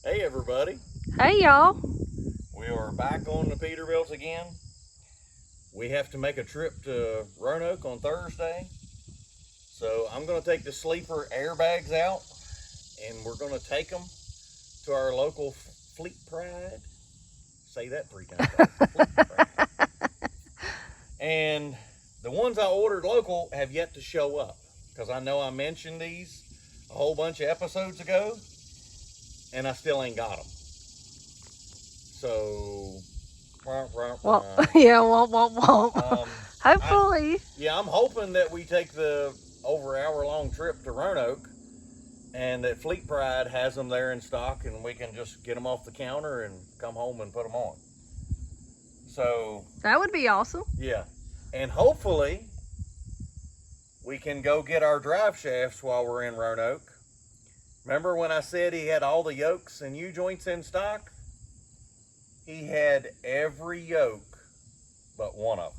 Hey everybody, Hey y'all. we are back on the Peterbilt again. We have to make a trip to Roanoke on Thursday. So I'm going to take the sleeper airbags out and we're going to take them to our local Fleet Pride. Say that 3 times fast. Fleet Pride. And the ones I ordered local have yet to show up because I know I mentioned these a whole bunch of episodes ago and I still ain't got them. So Well, yeah, won't. Hopefully. I'm hoping that we take the over hour-long trip to Roanoke and that Fleet Pride has them there in stock and we can just get them off the counter and come home and put them on. So That would be awesome. yeah, and hopefully we can go get our drive shafts while we're in Roanoke. Remember when I said he had all the yokes and U-joints in stock? He had every yoke but one of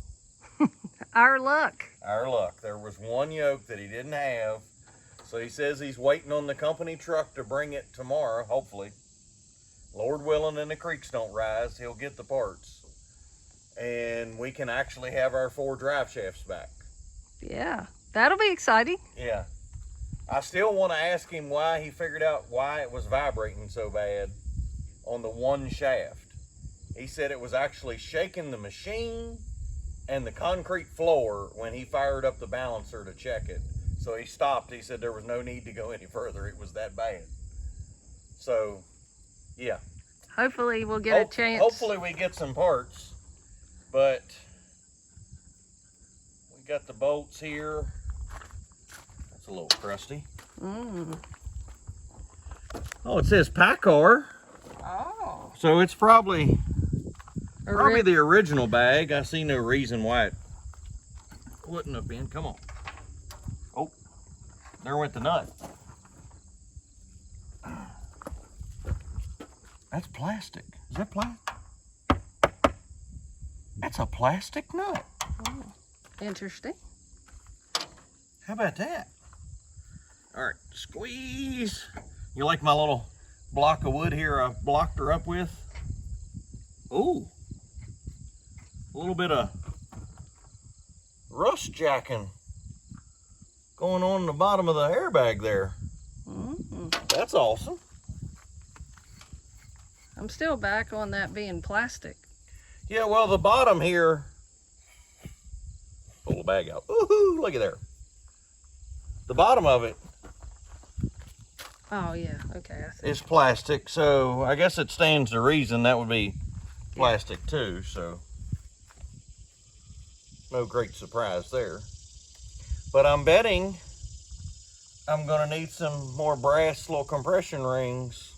them. Our luck. Our luck. There was one yoke that he didn't have. So he says he's waiting on the company truck to bring it tomorrow, hopefully. Lord willing and the creeks don't rise, he'll get the parts. And we can actually have our 4 drive shafts back. Yeah, that'll be exciting. Yeah. I still want to ask him why he figured out why it was vibrating so bad on the one shaft. He said it was actually shaking the machine and the concrete floor when he fired up the balancer to check it. So he stopped. He said there was no need to go any further. It was that bad. So, yeah. Hopefully we'll get a chance. Hopefully we get some parts. But we got the bolts here. That's a little crusty. Oh, it says Packard. Oh. So it's probably the original bag. I see no reason why it wouldn't have been. Come on. Oh, there went the nut. That's plastic. Is that plastic? That's a plastic nut. Oh, interesting. How about that? All right, squeeze. You like my little block of wood here I blocked her up with? Ooh. A little bit of rust jacking going on in the bottom of the airbag there. That's awesome. I'm still back on that being plastic. Yeah, well, the bottom here, pull the bag out. Woohoo, look at there. The bottom of it Oh yeah, okay, I see. is plastic, so I guess it stands to reason that would be plastic too, so no great surprise there. But I'm betting I'm gonna need some more brass little compression rings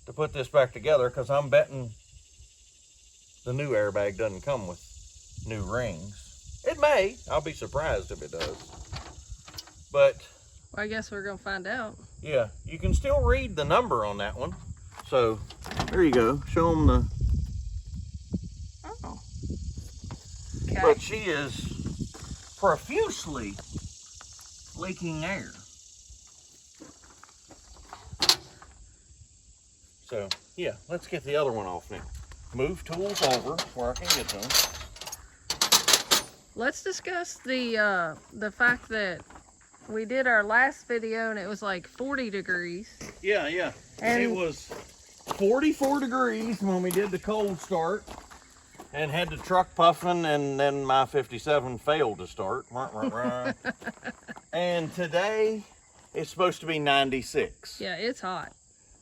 to put this back together, because I'm betting the new airbag doesn't come with new rings. It may. I'll be surprised if it does. But Well, I guess we're gonna find out. yeah, you can still read the number on that one. So there you go. Show them the. Oh. Okay. But she is profusely leaking air. So yeah, let's get the other one off now. Move tools over where I can get them. Let's discuss the fact that we did our last video and it was like 40 degrees. Yeah. And it was 44 degrees when we did the cold start and had the truck puffing, and then my 57 failed to start. And today it's supposed to be 96. Yeah, it's hot.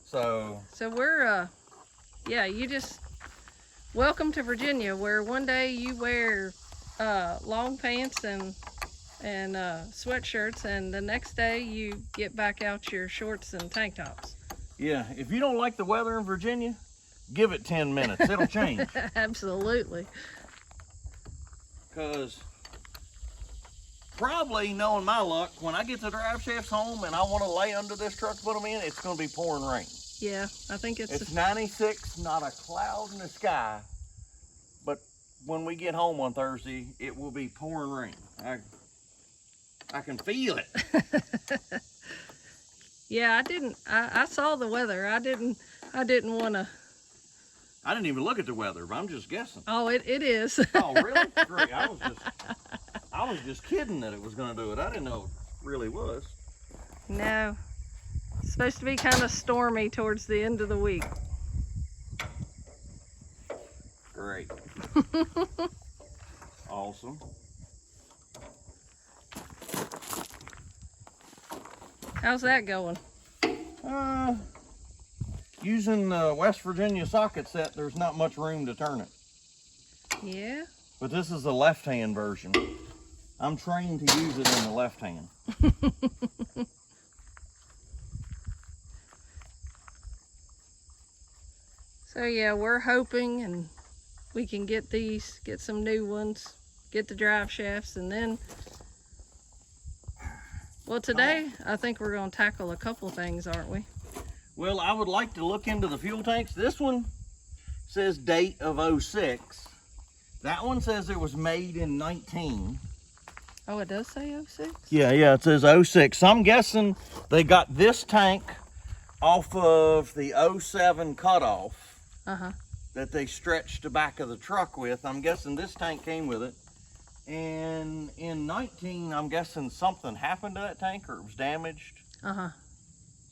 So we're yeah, you just welcome to Virginia, where one day you wear long pants and sweatshirts, and the next day you get back out your shorts and tank tops. yeah, if you don't like the weather in Virginia, give it 10 minutes. It'll change. Absolutely. Because probably, knowing my luck, when I get the drive shafts home and I want to lay under this truck to put them in, it's going to be pouring rain. Yeah, I think It's 96, not a cloud in the sky. But when we get home on Thursday, it will be pouring rain. I can feel it. Yeah, I saw the weather. I didn't want to. I didn't even look at the weather, but I'm just guessing. Oh, it is. Oh, really? Great. I was just kidding that it was going to do it. I didn't know it really was. No. It's supposed to be kind of stormy towards the end of the week. Great. Awesome. How's that going? Using the West Virginia socket set, there's not much room to turn it. Yeah. But this is the left-hand version. I'm trained to use it in the left hand. So yeah, we're hoping and we can get some new ones, get the drive shafts, and then, well, today I think we're going to tackle a couple things, aren't we? Well, I would like to look into the fuel tanks. This one says date of 06. That one says it was made in 19. Oh, it does say 06? Yeah, it says 06. So I'm guessing they got this tank off of the 07 cutoff that they stretched the back of the truck with. I'm guessing this tank came with it. And in 19, I'm guessing something happened to that tank or it was damaged.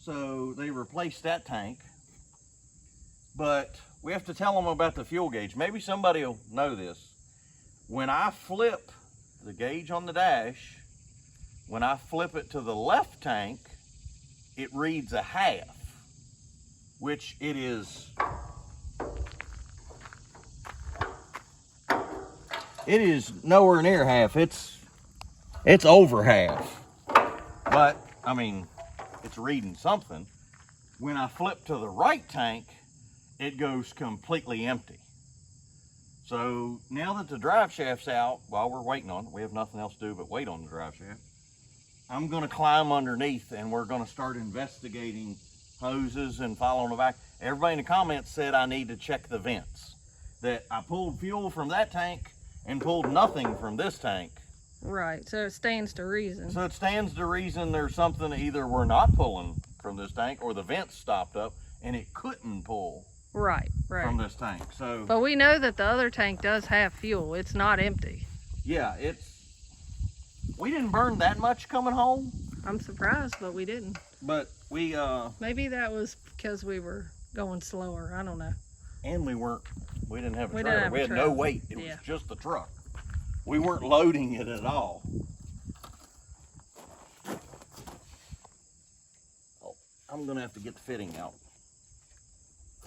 So they replaced that tank. But we have to tell them about the fuel gauge. Maybe somebody will know this. When I flip the gauge on the dash, when I flip it to the left tank, it reads a half, which it is. It is nowhere near half. It's over half. But I mean, it's reading something. When I flip to the right tank, it goes completely empty. So now that the drive shaft's out, while we're waiting on it, we have nothing else to do but wait on the drive shaft. I'm gonna climb underneath and we're gonna start investigating hoses and following the back. Everybody in the comments said I need to check the vents. That I pulled fuel from that tank and pulled nothing from this tank. Right, so it stands to reason. So it stands to reason there's something either we're not pulling from this tank or the vents stopped up and it couldn't pull right from this tank. So, but we know that the other tank does have fuel. It's not empty. Yeah, we didn't burn that much coming home. I'm surprised, but we didn't. But we maybe that was because we were going slower. I don't know. And we didn't have a We trailer. didn't have We a had trailer. no weight. It was just the truck. We weren't loading it at all. Oh, I'm gonna have to get the fitting out.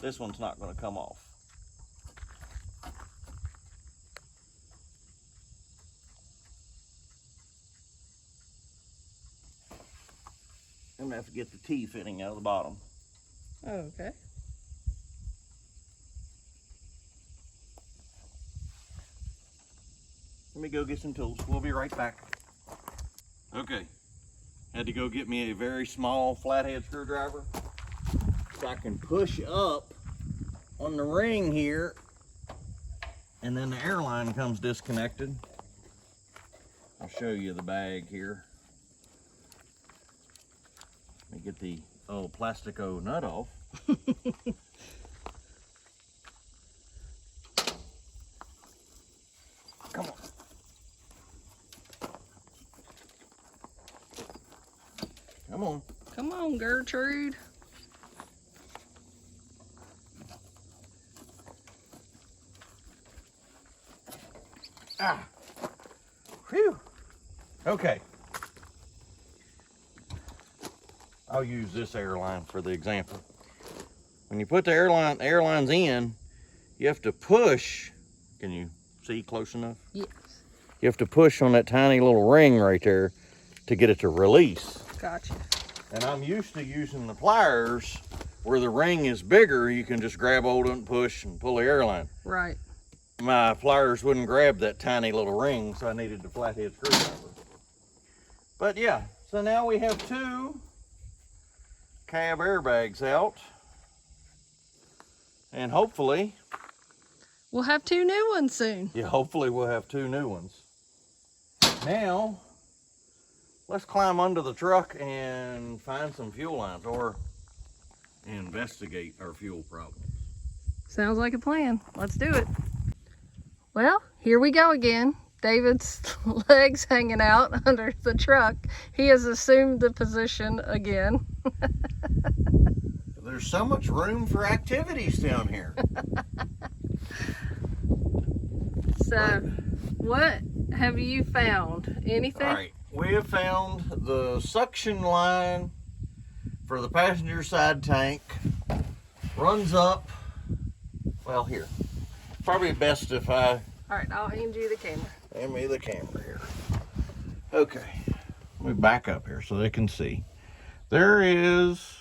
This one's not gonna come off. I'm gonna have to get the T fitting out of the bottom. Oh, okay. Let me go get some tools. We'll be right back. Okay. Had to go get me a very small flathead screwdriver so I can push up on the ring here, and then the airline comes disconnected. I'll show you the bag here. Let me get the plastico nut off. Come on. Come on. Come on, Gertrude. Ah. Whew. Okay. I'll use this airline for the example. When you put the airlines in, you have to push. Can you see close enough? Yes. You have to push on that tiny little ring right there to get it to release. Gotcha. And I'm used to using the pliers where the ring is bigger. You can just grab hold of it and push and pull the airline. Right. My pliers wouldn't grab that tiny little ring, so I needed the flathead screwdriver. But yeah, so now we have 2 cab airbags out. And hopefully, we'll have 2 new ones soon. yeah, hopefully we'll have 2 new ones. Now, let's climb under the truck and find some fuel lines or investigate our fuel problem. Sounds like a plan. Let's do it. Well, here we go again. David's legs hanging out under the truck. He has assumed the position again. There's so much room for activities down here. So, what have you found? Anything? All right, we have found the suction line for the passenger side tank. Runs up, well, here. Probably best if I... All right, I'll hand you the camera. Hand me the camera here. Okay, let me back up here so they can see. There is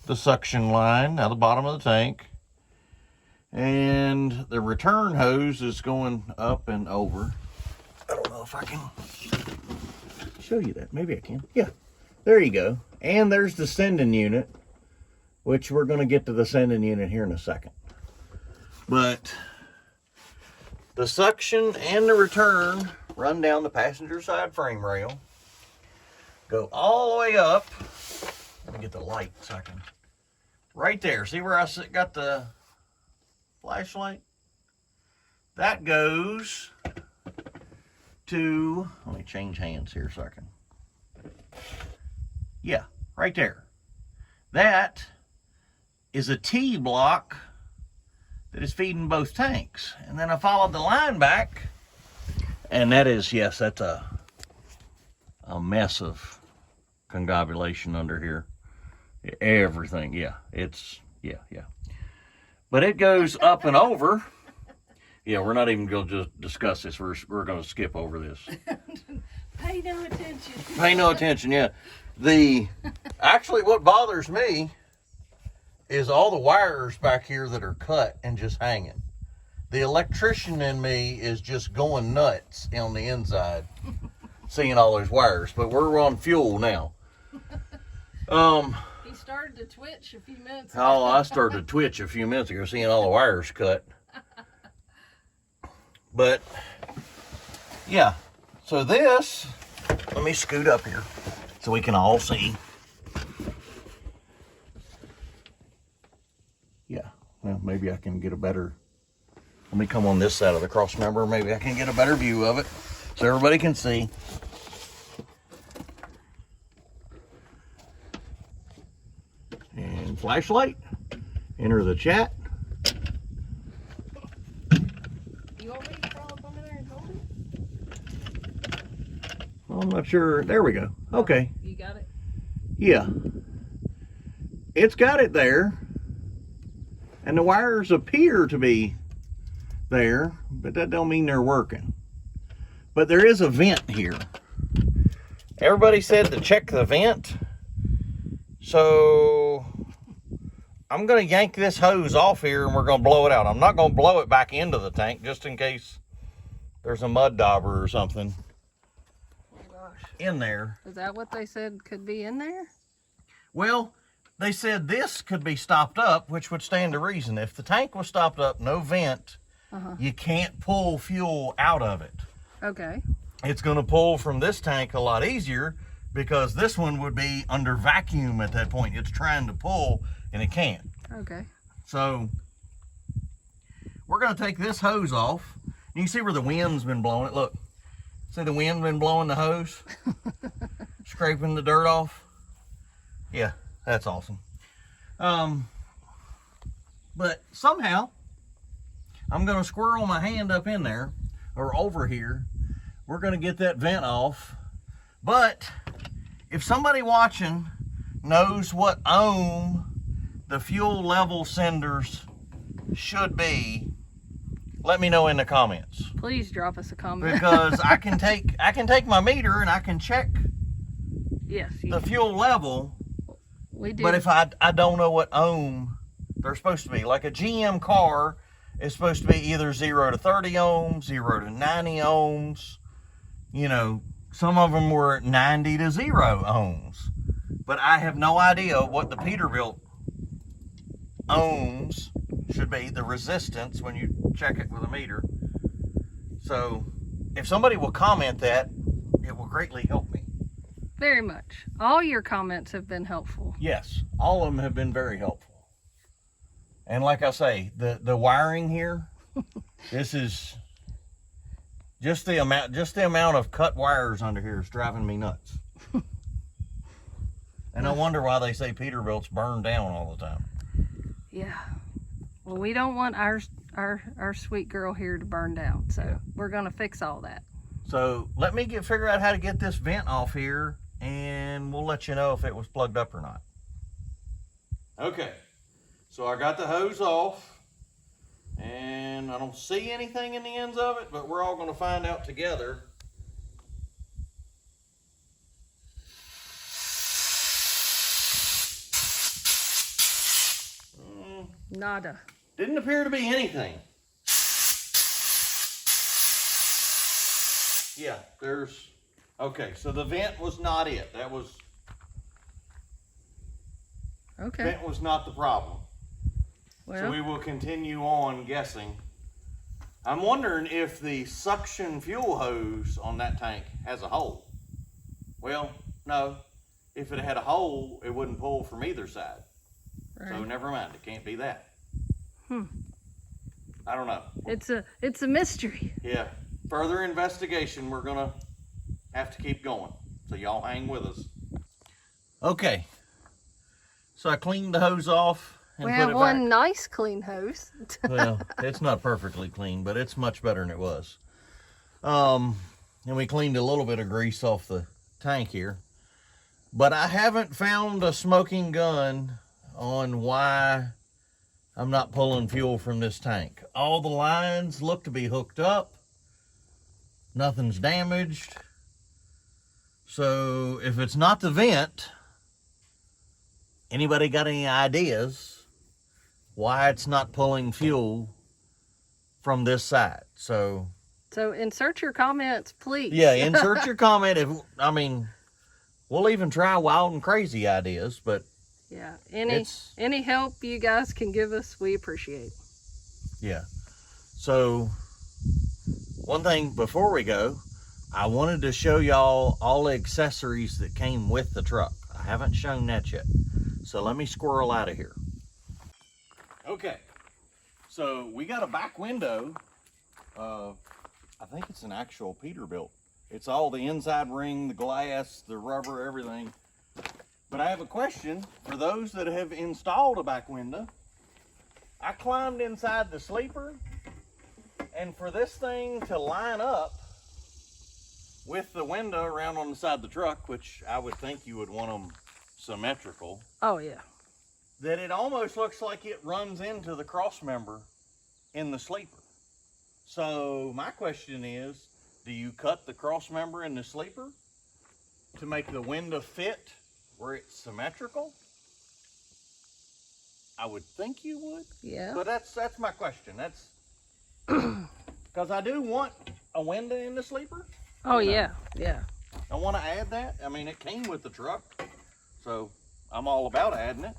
the suction line at the bottom of the tank. And the return hose is going up and over. I don't know if I can show you that. Maybe I can. Yeah, there you go. And there's the sending unit, which we're going to get to the sending unit here in a second. But the suction and the return run down the passenger side frame rail, go all the way up. Let me get the light so I can. Right there. See where I got the flashlight? That goes to, let me change hands here so I can. Yeah, right there. That is a T block that is feeding both tanks. And then I followed the line back, and that is, yes, that's a mess of congobulation under here. Everything, yeah, it's, yeah. But it goes up and over. Yeah, we're not even going to just discuss this. We're going to skip over this. Pay no attention. Pay no attention, yeah. Actually, what bothers me is all the wires back here that are cut and just hanging. The electrician in me is just going nuts on the inside, seeing all those wires. But we're on fuel now. He started to twitch a few minutes ago. Oh, I started to twitch a few minutes ago, seeing all the wires cut. But, yeah. So this, let me scoot up here so we can all see. Yeah, well, maybe I can get a better, let me come on this side of the cross member. Maybe I can get a better view of it so everybody can see. And flashlight, enter the chat. You want me to crawl up under there and hold it? I'm not sure. There we go. Okay. You got it? Yeah. It's got it there. And the wires appear to be there, but that don't mean they're working. But there is a vent here. Everybody said to check the vent. So I'm going to yank this hose off here and we're going to blow it out. I'm not going to blow it back into the tank just in case there's a mud dauber or something in there. Is that what they said could be in there? Well, they said this could be stopped up, which would stand to reason. If the tank was stopped up, no vent, you can't pull fuel out of it. Okay. It's going to pull from this tank a lot easier because this one would be under vacuum at that point. It's trying to pull and it can't. Okay. So we're going to take this hose off. You can see where the wind's been blowing it. Look, see the wind been blowing the hose? Scraping the dirt off. Yeah, that's awesome. But somehow I'm going to squirrel my hand up in there or over here. We're going to get that vent off. But if somebody watching knows what ohm the fuel level senders should be, let me know in the comments. Please drop us a comment. Because I can take my meter and I can check yes, the fuel level. We do. But if I don't know what ohm they're supposed to be, like a GM car is supposed to be either 0 to 30 ohms, 0 to 90 ohms. You know, some of them were 90 to 0 ohms. But I have no idea what the Peterbilt ohms should be, the resistance when you check it with a meter. So if somebody will comment that, it will greatly help me. Very much. All your comments have been helpful. Yes, all of them have been very helpful. And like I say, the wiring here, this is just the amount of cut wires under here is driving me nuts. And I wonder why they say Peterbilt's burned down all the time. Yeah. Well, we don't want our sweet girl here to burn down, so we're gonna fix all that. So let me figure out how to get this vent off here, and we'll let you know if it was plugged up or not. Okay, so I got the hose off, and I don't see anything in the ends of it, but we're all gonna find out together. Nada. Didn't appear to be anything. Yeah, okay, so the vent was not it. Okay. Vent was not the problem. Well, So we will continue on guessing. I'm wondering if the suction fuel hose on that tank has a hole. Well, no. If it had a hole, it wouldn't pull from either side. right. So never mind, it can't be that. I don't know. It's a mystery. Yeah, further investigation, we're gonna have to keep going. So y'all hang with us. Okay, so I cleaned the hose off and We put have it one back. nice clean hose. Well, it's not perfectly clean, but it's much better than it was. And we cleaned a little bit of grease off the tank here. But I haven't found a smoking gun on why I'm not pulling fuel from this tank. All the lines look to be hooked up. Nothing's damaged. So if it's not the vent, anybody got any ideas why it's not pulling fuel from this side? So insert your comments, please. yeah, insert your comment. We'll even try wild and crazy ideas, but Yeah. Any help you guys can give us, we appreciate. yeah. So one thing before we go, I wanted to show y'all all the accessories that came with the truck. I haven't shown that yet. So let me squirrel out of here. Okay. So we got a back window. I think it's an actual Peterbilt. It's all the inside ring, the glass, the rubber, everything. But I have a question for those that have installed a back window. I climbed inside the sleeper, and for this thing to line up with the window around on the side of the truck, which I would think you would want them symmetrical, Oh yeah. that it almost looks like it runs into the cross member in the sleeper. So my question is, do you cut the cross member in the sleeper to make the window fit where it's symmetrical? I would think you would. Yeah. But that's my question. That's because I do want a window in the sleeper. Oh You know. yeah. Yeah. I want to add that. I mean, it came with the truck, so I'm all about adding it.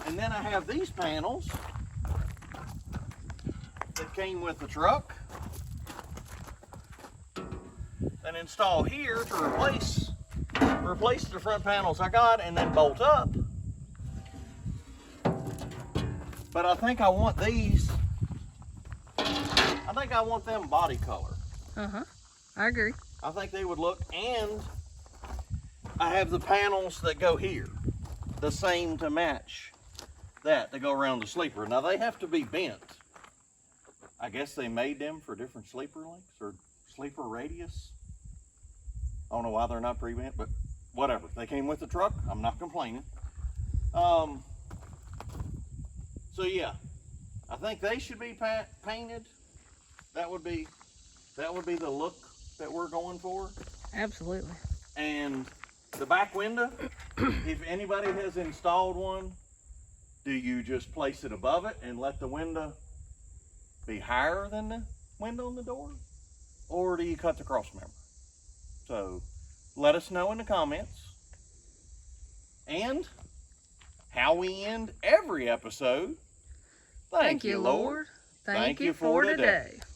And then I have these panels that came with the truck and install here to replace the front panels I got and then bolt up. But I think I want these. I think I want them body color. I agree. I think they would look, and I have the panels that go here, the same to match that go around the sleeper. Now they have to be bent. I guess they made them for different sleeper lengths or sleeper radius. I don't know why they're not pre-bent, but whatever. They came with the truck. I'm not complaining. So yeah, I think they should be painted. That would be the look that we're going for. Absolutely. And the back window, if anybody has installed one, do you just place it above it and let the window be higher than the window on the door? Or do you cut the cross member? So let us know in the comments. And how we end every episode. Thank you, Lord. Thank you for today.